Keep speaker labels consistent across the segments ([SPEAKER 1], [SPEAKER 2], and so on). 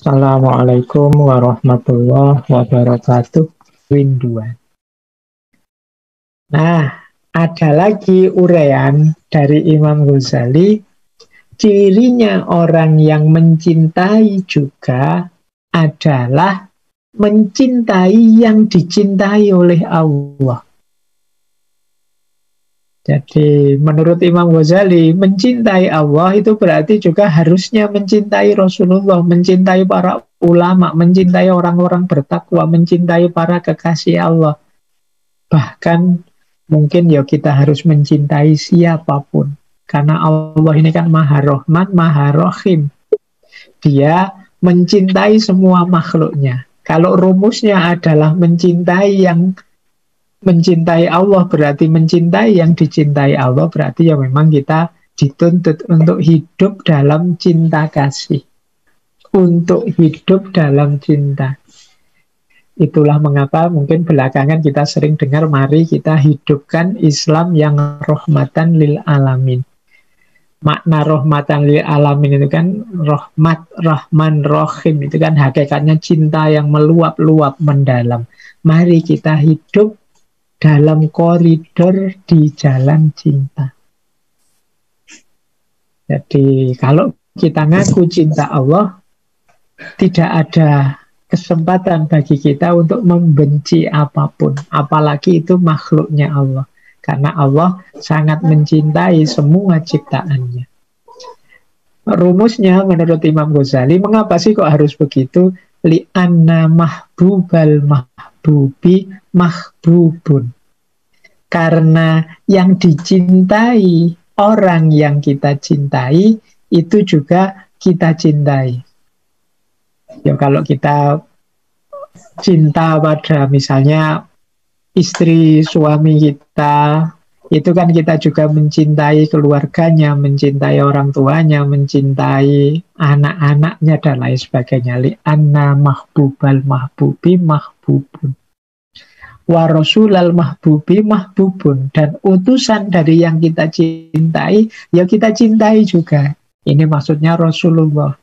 [SPEAKER 1] Assalamualaikum warahmatullahi wabarakatuh. Winduan. Nah, ada lagi uraian dari Imam Ghazali. Cirinya orang yang mencintai juga adalah mencintai yang dicintai oleh Allah. Jadi menurut Imam Ghazali, mencintai Allah itu berarti juga harusnya mencintai Rasulullah, mencintai para ulama, mencintai orang-orang bertakwa, mencintai para kekasih Allah. Bahkan mungkin ya kita harus mencintai siapapun. Karena Allah ini kan Maha Rahman, Maha Rahim. Dia mencintai semua makhluknya. Kalau rumusnya adalah mencintai Allah berarti mencintai yang dicintai Allah, berarti ya memang kita dituntut untuk hidup dalam cinta kasih. Untuk hidup dalam cinta. Itulah mengapa mungkin belakangan kita sering dengar, mari kita hidupkan Islam yang rahmatan lil alamin. Makna rahmatan lil alamin itu kan rahmat, rahman, rahim. Itu kan hakikatnya cinta yang meluap-luap mendalam. Mari kita hidup dalam koridor di jalan cinta. Jadi kalau kita ngaku cinta Allah, tidak ada kesempatan bagi kita untuk membenci apapun, apalagi itu makhluknya Allah. Karena Allah sangat mencintai semua ciptaannya. Rumusnya menurut Imam Ghazali, mengapa sih kok harus begitu? Li'anna mahbubal mahbubi mahbubun. Karena yang dicintai, orang yang kita cintai, itu juga kita cintai. Ya kalau kita cinta pada misalnya istri suami kita, itu kan kita juga mencintai keluarganya, mencintai orang tuanya, mencintai anak-anaknya dan lain sebagainya. Li'anna mahbubal mahbubi mahbubun. Wa rasulal mahbubi mahbubun. Dan utusan dari yang kita cintai, ya kita cintai juga. Ini maksudnya Rasulullah.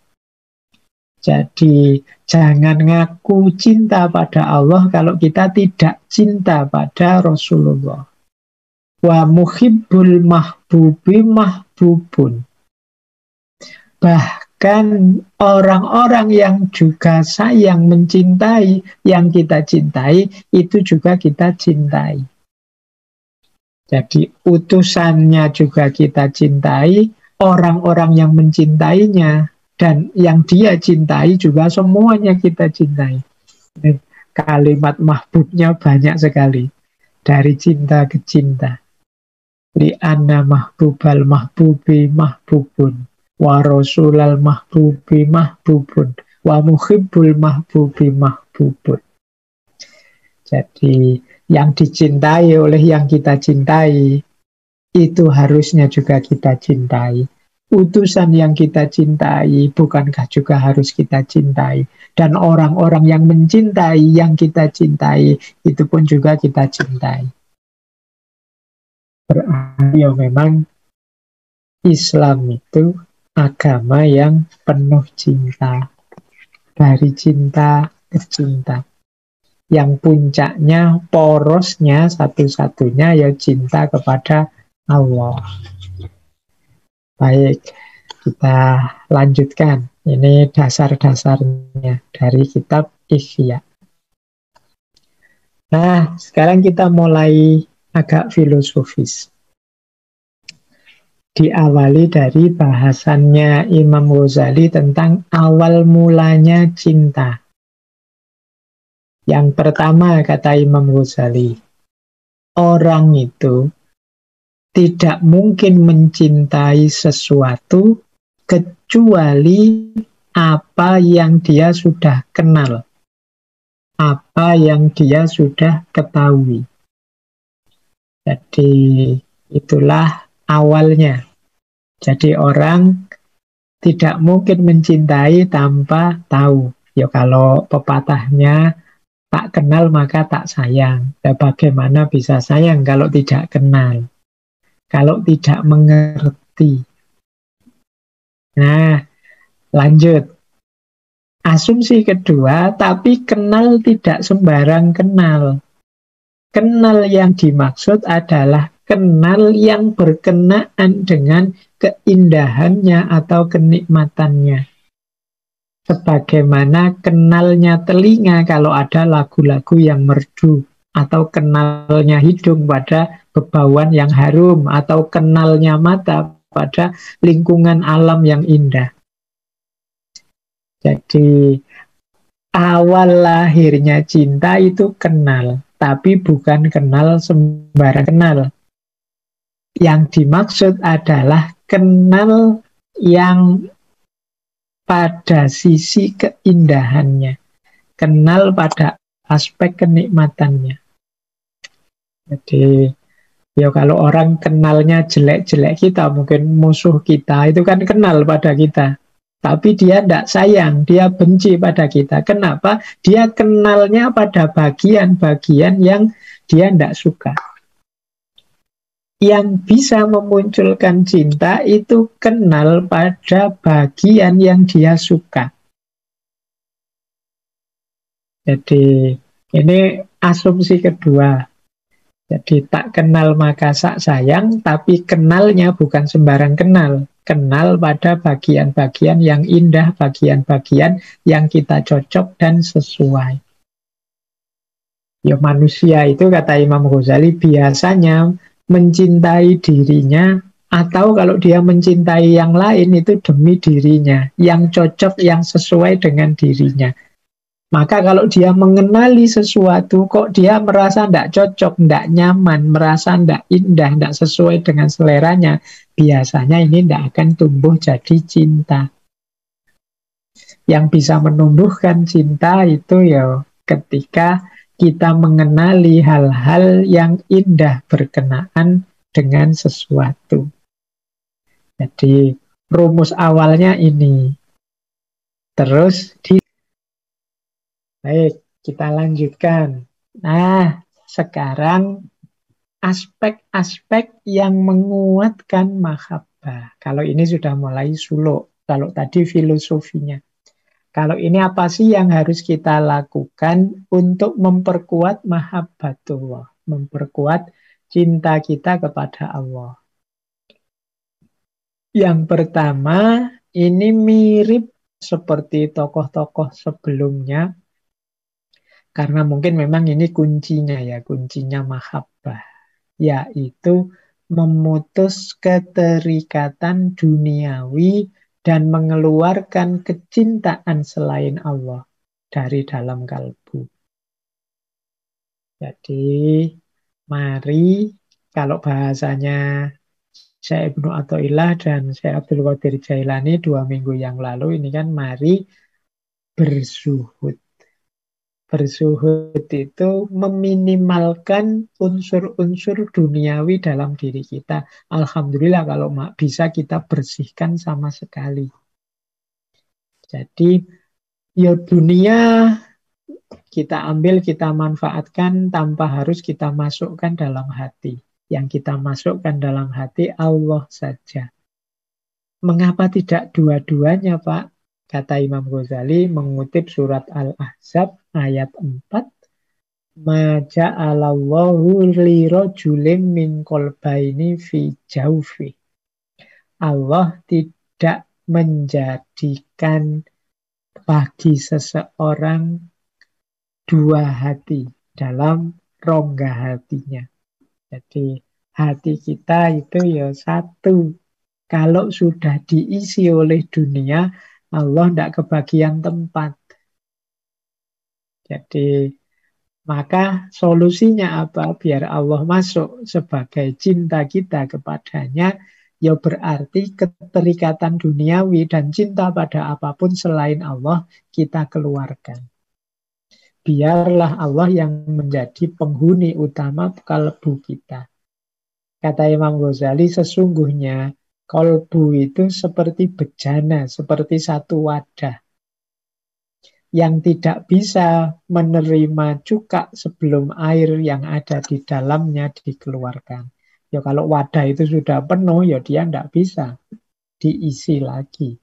[SPEAKER 1] Jadi jangan ngaku cinta pada Allah kalau kita tidak cinta pada Rasulullah. Wa muhibbul mahbubi mahbubun. Bahkan orang-orang yang juga sayang mencintai yang kita cintai, itu juga kita cintai. Jadi utusannya juga kita cintai, orang-orang yang mencintainya dan yang dia cintai juga semuanya kita cintai. Kalimat mahbubnya banyak sekali. Dari cinta ke cinta. Li'anna mahbubal mahbubi mahbubun. Wa rasulal mahbubi mahbubun. Wa muhibbul mahbubi mahbubun. Jadi yang dicintai oleh yang kita cintai, itu harusnya juga kita cintai. Utusan yang kita cintai, bukankah juga harus kita cintai? Dan orang-orang yang mencintai, yang kita cintai, itu pun juga kita cintai. Berarti ya memang Islam itu agama yang penuh cinta. Dari cinta ke cinta. Yang puncaknya, porosnya, satu-satunya ya cinta kepada Allah. Baik, kita lanjutkan. Ini dasar-dasarnya dari kitab Ihya. Nah, sekarang kita mulai agak filosofis. Diawali dari bahasannya Imam Ghazali tentang awal mulanya cinta. Yang pertama kata Imam Ghazali, orang itu tidak mungkin mencintai sesuatu kecuali apa yang dia sudah kenal, apa yang dia sudah ketahui. Jadi itulah awalnya. Jadi orang tidak mungkin mencintai tanpa tahu. Ya kalau pepatahnya tak kenal maka tak sayang. Ya, bagaimana bisa sayang kalau tidak kenal? Kalau tidak mengerti. Nah, lanjut. Asumsi kedua, tapi kenal tidak sembarang kenal. Kenal yang dimaksud adalah kenal yang berkenaan dengan keindahannya atau kenikmatannya. Sebagaimana kenalnya telinga kalau ada lagu-lagu yang merdu, atau kenalnya hidung pada bebauan yang harum, atau kenalnya mata pada lingkungan alam yang indah. Jadi awal lahirnya cinta itu kenal, tapi bukan kenal sembarang kenal. Yang dimaksud adalah kenal yang pada sisi keindahannya, kenal pada aspek kenikmatannya. Jadi, ya kalau orang kenalnya jelek-jelek kita, mungkin musuh kita, itu kan kenal pada kita. Tapi dia tidak sayang, dia benci pada kita. Kenapa? Dia kenalnya pada bagian-bagian yang dia tidak suka. Yang bisa memunculkan cinta itu kenal pada bagian yang dia suka. Jadi ini asumsi kedua. Jadi tak kenal maka sak sayang, tapi kenalnya bukan sembarang kenal. Kenal pada bagian-bagian yang indah, bagian-bagian yang kita cocok dan sesuai. Ya manusia itu kata Imam Ghazali biasanya mencintai dirinya, atau kalau dia mencintai yang lain itu demi dirinya, yang cocok, yang sesuai dengan dirinya. Maka kalau dia mengenali sesuatu, kok dia merasa tidak cocok, tidak nyaman, merasa tidak indah, tidak sesuai dengan seleranya, biasanya ini tidak akan tumbuh jadi cinta. Yang bisa menumbuhkan cinta itu ya ketika kita mengenali hal-hal yang indah berkenaan dengan sesuatu. Jadi rumus awalnya ini. Terus baik, kita lanjutkan. Nah, sekarang aspek-aspek yang menguatkan mahabbah. Kalau ini sudah mulai suluk. Kalau tadi filosofinya. Kalau ini apa sih yang harus kita lakukan untuk memperkuat mahabbatullah, memperkuat cinta kita kepada Allah? Yang pertama, ini mirip seperti tokoh-tokoh sebelumnya, karena mungkin memang ini kuncinya ya, kuncinya mahabbah, yaitu memutus keterikatan duniawi dan mengeluarkan kecintaan selain Allah dari dalam kalbu. Jadi, mari kalau bahasanya Syekh Ibnu Athaillah dan Syekh Abdul Qadir Jailani 2 minggu yang lalu, ini kan mari berzuhud. Berzuhud itu meminimalkan unsur-unsur duniawi dalam diri kita. Alhamdulillah kalau bisa kita bersihkan sama sekali. Jadi ya dunia kita ambil, kita manfaatkan tanpa harus kita masukkan dalam hati. Yang kita masukkan dalam hati Allah saja. Mengapa tidak dua-duanya, Pak? Kata Imam Ghazali mengutip surat Al-Ahzab ayat 4. Ma ja'alallahu li rajulin min qalbaini fi jaufi. Allah tidak menjadikan bagi seseorang dua hati dalam rongga hatinya. Jadi hati kita itu ya satu. Kalau sudah diisi oleh dunia, Allah tidak kebagian tempat. Jadi maka solusinya apa? Biar Allah masuk sebagai cinta kita kepadanya, ya berarti keterikatan duniawi dan cinta pada apapun selain Allah kita keluarkan. Biarlah Allah yang menjadi penghuni utama kalbu kita. Kata Imam Ghazali, sesungguhnya kalbu itu seperti bejana, seperti satu wadah yang tidak bisa menerima cuka sebelum air yang ada di dalamnya dikeluarkan. Ya kalau wadah itu sudah penuh, ya dia tidak bisa diisi lagi.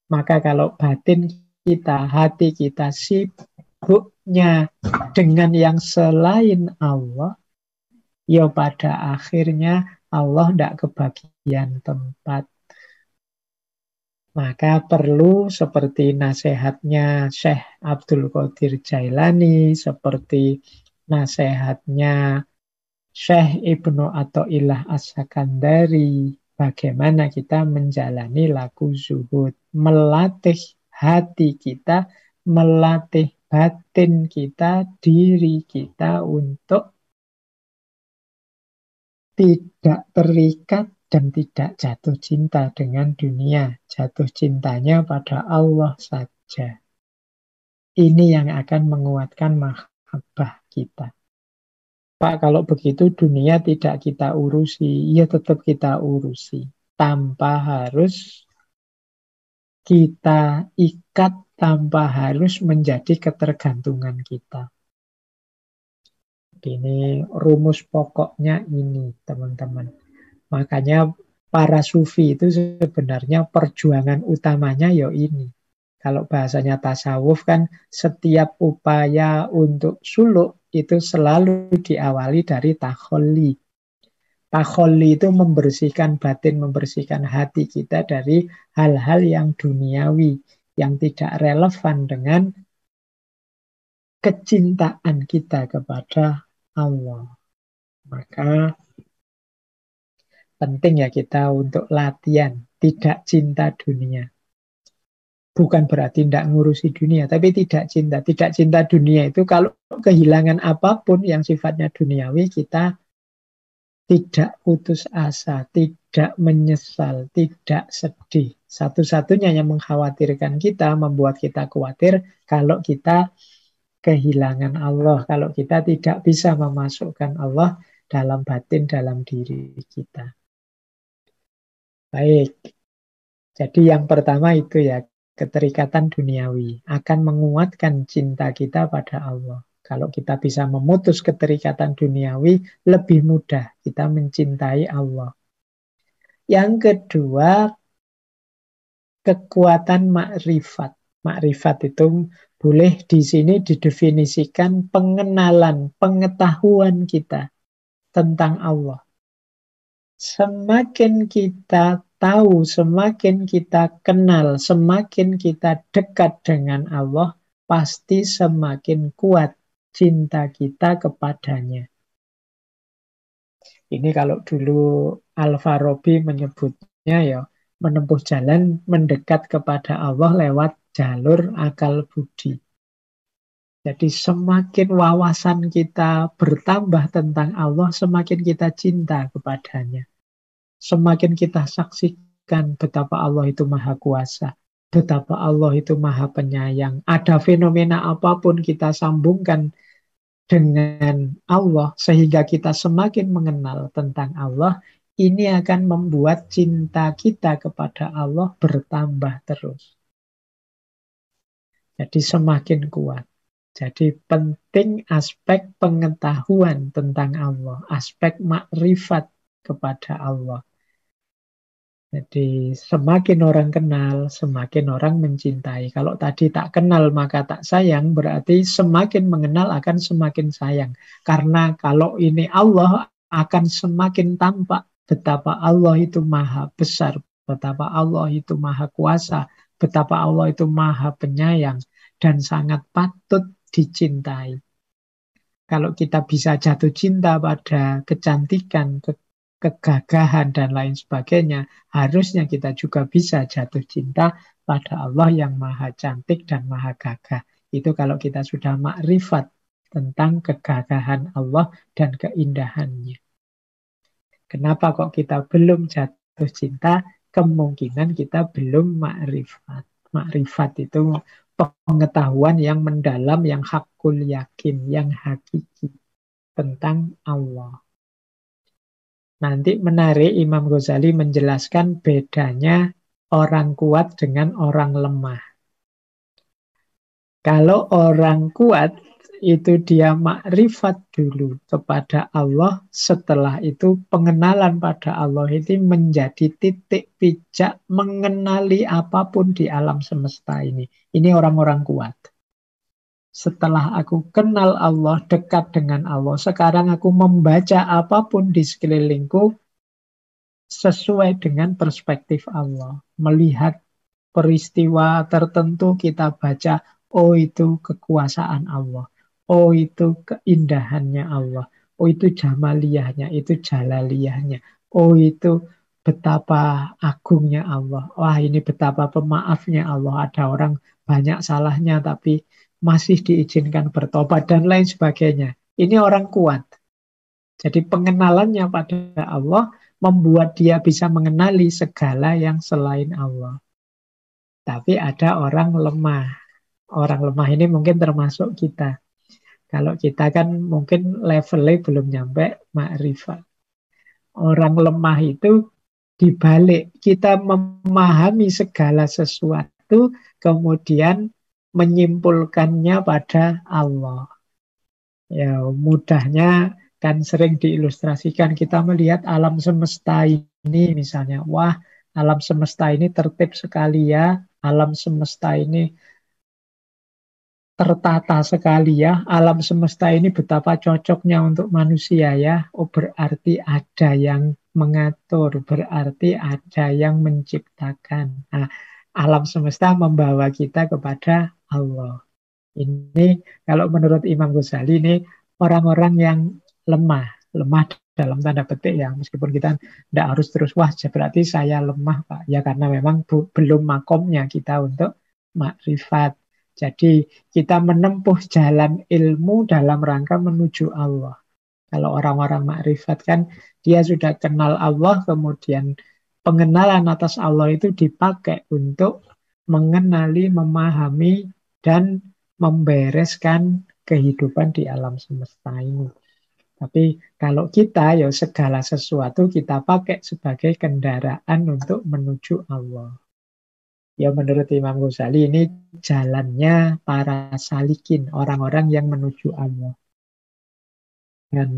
[SPEAKER 1] Maka kalau batin kita, hati kita sibuknya dengan yang selain Allah, ya pada akhirnya Allah tidak kebagian tempat. Maka perlu seperti nasihatnya Syekh Abdul Qadir Jailani, seperti nasihatnya Syekh Ibnu Athaillah As-Sakandari, bagaimana kita menjalani laku zuhud, melatih hati kita, melatih batin kita, diri kita untuk tidak terikat dan tidak jatuh cinta dengan dunia. Jatuh cintanya pada Allah saja. Ini yang akan menguatkan mahabbah kita. Pak, kalau begitu dunia tidak kita urusi. Ya tetap kita urusi. Tanpa harus kita ikat, tanpa harus menjadi ketergantungan kita. Ini rumus pokoknya ini, teman-teman. Makanya para sufi itu sebenarnya perjuangan utamanya ya ini. Kalau bahasanya tasawuf kan setiap upaya untuk suluk itu selalu diawali dari takholli. Takholli itu membersihkan batin, membersihkan hati kita dari hal-hal yang duniawi, yang tidak relevan dengan kecintaan kita kepada Allah. Maka penting ya kita untuk latihan, tidak cinta dunia. Bukan berarti tidak ngurusi dunia, tapi tidak cinta. Tidak cinta dunia itu kalau kehilangan apapun yang sifatnya duniawi, kita tidak putus asa, tidak menyesal, tidak sedih. Satu-satunya yang mengkhawatirkan kita, membuat kita khawatir kalau kita kehilangan Allah, kalau kita tidak bisa memasukkan Allah dalam batin, dalam diri kita. Baik, jadi yang pertama itu ya, keterikatan duniawi akan menguatkan cinta kita pada Allah. Kalau kita bisa memutus keterikatan duniawi, lebih mudah kita mencintai Allah. Yang kedua, kekuatan makrifat. Makrifat itu boleh di sini didefinisikan pengenalan, pengetahuan kita tentang Allah. Semakin kita tahu, semakin kita kenal, semakin kita dekat dengan Allah, pasti semakin kuat cinta kita kepadanya. Ini kalau dulu Al-Farabi menyebutnya ya, menempuh jalan mendekat kepada Allah lewat jalur akal budi. Jadi semakin wawasan kita bertambah tentang Allah, semakin kita cinta kepadanya. Semakin kita saksikan betapa Allah itu maha kuasa, betapa Allah itu maha penyayang. Ada fenomena apapun kita sambungkan dengan Allah, sehingga kita semakin mengenal tentang Allah, ini akan membuat cinta kita kepada Allah bertambah terus. Jadi semakin kuat. Jadi penting aspek pengetahuan tentang Allah, aspek makrifat kepada Allah. Jadi semakin orang kenal, semakin orang mencintai. Kalau tadi tak kenal maka tak sayang, berarti semakin mengenal akan semakin sayang. Karena kalau ini Allah akan semakin tampak betapa Allah itu maha besar, betapa Allah itu maha kuasa, betapa Allah itu maha penyayang, dan sangat patut dicintai. Kalau kita bisa jatuh cinta pada kecantikan, kegagahan, dan lain sebagainya, harusnya kita juga bisa jatuh cinta pada Allah yang maha cantik dan maha gagah. Itu kalau kita sudah makrifat tentang kegagahan Allah dan keindahannya. Kenapa kok kita belum jatuh cinta? Kemungkinan kita belum makrifat. Makrifat itu pengetahuan yang mendalam, yang hakul yakin, yang hakiki tentang Allah. Nanti menarik, Imam Ghazali menjelaskan bedanya orang kuat dengan orang lemah. Kalau orang kuat, itu dia makrifat dulu kepada Allah, setelah itu pengenalan pada Allah itu menjadi titik pijak mengenali apapun di alam semesta ini. Ini orang-orang kuat. Setelah aku kenal Allah, dekat dengan Allah, sekarang aku membaca apapun di sekelilingku sesuai dengan perspektif Allah. Melihat peristiwa tertentu kita baca, oh itu kekuasaan Allah. Oh itu keindahannya Allah. Oh itu jamaliyahnya, itu jalaliyahnya. Oh itu betapa agungnya Allah. Wah ini betapa pemaafnya Allah. Ada orang banyak salahnya tapi masih diizinkan bertobat dan lain sebagainya. Ini orang kuat. Jadi pengenalannya pada Allah membuat dia bisa mengenali segala yang selain Allah. Tapi ada orang lemah. Orang lemah ini mungkin termasuk kita. Kalau kita kan mungkin levelnya belum nyampe makrifat. Orang lemah itu dibalik. Kita memahami segala sesuatu, kemudian menyimpulkannya pada Allah. Ya, mudahnya kan sering diilustrasikan kita melihat alam semesta ini misalnya, wah alam semesta ini tertib sekali ya, alam semesta ini tertata sekali ya, alam semesta ini betapa cocoknya untuk manusia ya. Oh berarti ada yang mengatur, berarti ada yang menciptakan. Nah, alam semesta membawa kita kepada Allah. Ini kalau menurut Imam Ghazali ini orang-orang yang lemah, lemah dalam tanda petik ya, meskipun kita tidak harus terus wah berarti saya lemah Pak, ya karena memang belum makomnya kita untuk makrifat. Jadi kita menempuh jalan ilmu dalam rangka menuju Allah. Kalau orang-orang makrifat kan dia sudah kenal Allah, kemudian pengenalan atas Allah itu dipakai untuk mengenali, memahami, dan membereskan kehidupan di alam semesta ini. Tapi kalau kita, ya segala sesuatu kita pakai sebagai kendaraan untuk menuju Allah. Ya menurut Imam Ghazali ini jalannya para salikin, orang-orang yang menuju Allah. Dan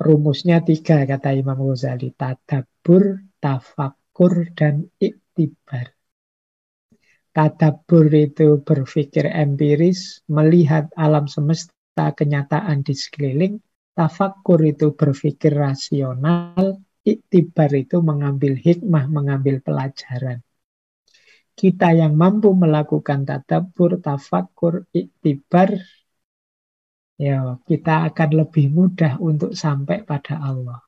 [SPEAKER 1] rumusnya tiga kata Imam Ghazali, tadabbur, tafakkur, dan iktibar. Tadabbur itu berpikir empiris, melihat alam semesta, kenyataan di sekeliling. Tafakkur itu berpikir rasional, iktibar itu mengambil hikmah, mengambil pelajaran. Kita yang mampu melakukan tadabbur, tafakkur, iktibar, ya kita akan lebih mudah untuk sampai pada Allah.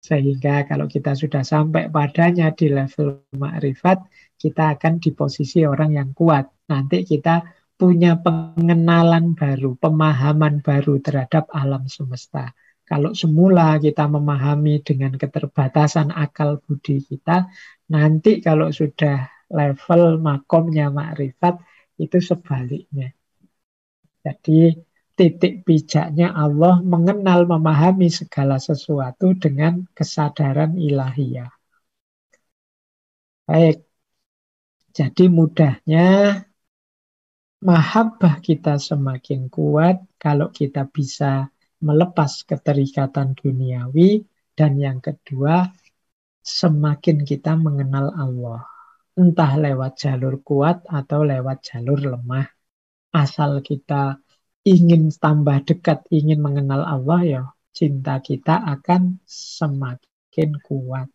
[SPEAKER 1] Sehingga kalau kita sudah sampai padanya di level makrifat, kita akan di posisi orang yang kuat. Nanti kita punya pengenalan baru, pemahaman baru terhadap alam semesta. Kalau semula kita memahami dengan keterbatasan akal budi kita, nanti kalau sudah level makomnya makrifat, itu sebaliknya. Jadi titik pijaknya Allah mengenal, memahami segala sesuatu dengan kesadaran ilahiyah. Baik, jadi mudahnya mahabbah kita semakin kuat kalau kita bisa melepas keterikatan duniawi, dan yang kedua, semakin kita mengenal Allah. Entah lewat jalur kuat atau lewat jalur lemah. Asal kita ingin tambah dekat, ingin mengenal Allah, ya cinta kita akan semakin kuat.